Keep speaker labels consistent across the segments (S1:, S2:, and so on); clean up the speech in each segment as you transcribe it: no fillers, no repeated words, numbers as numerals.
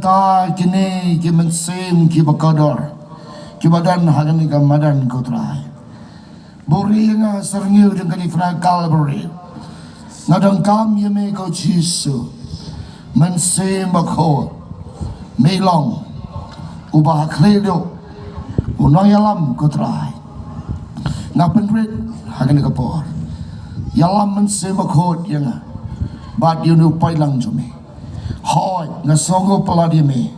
S1: ta kini kimen sem ki bakador ki badan hagan ka madan ko trai bori nga serngeu dengan ifna Calvary ngadang kam yeme ko Jisu men sem bakho melong ubah kledo unoyalam ko trai ngapen red hagan ka por yalam men sem bakho yang bad yunu pailang jome Hoi, ngasongo paladi me,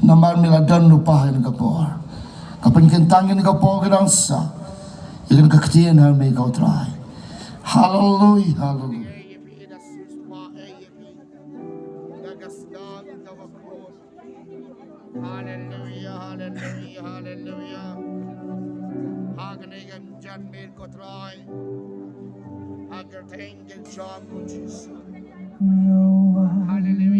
S1: namar miladan lupahin kapor. Kapan kentangin kapor kedangsa, ikan kaktian hal me kau try. Hallelujah, hallelujah.
S2: Hallelujah, hallelujah, hallelujah. Hagenegen janmir kau try. Agar tengen jamu Jesus. Hallelujah.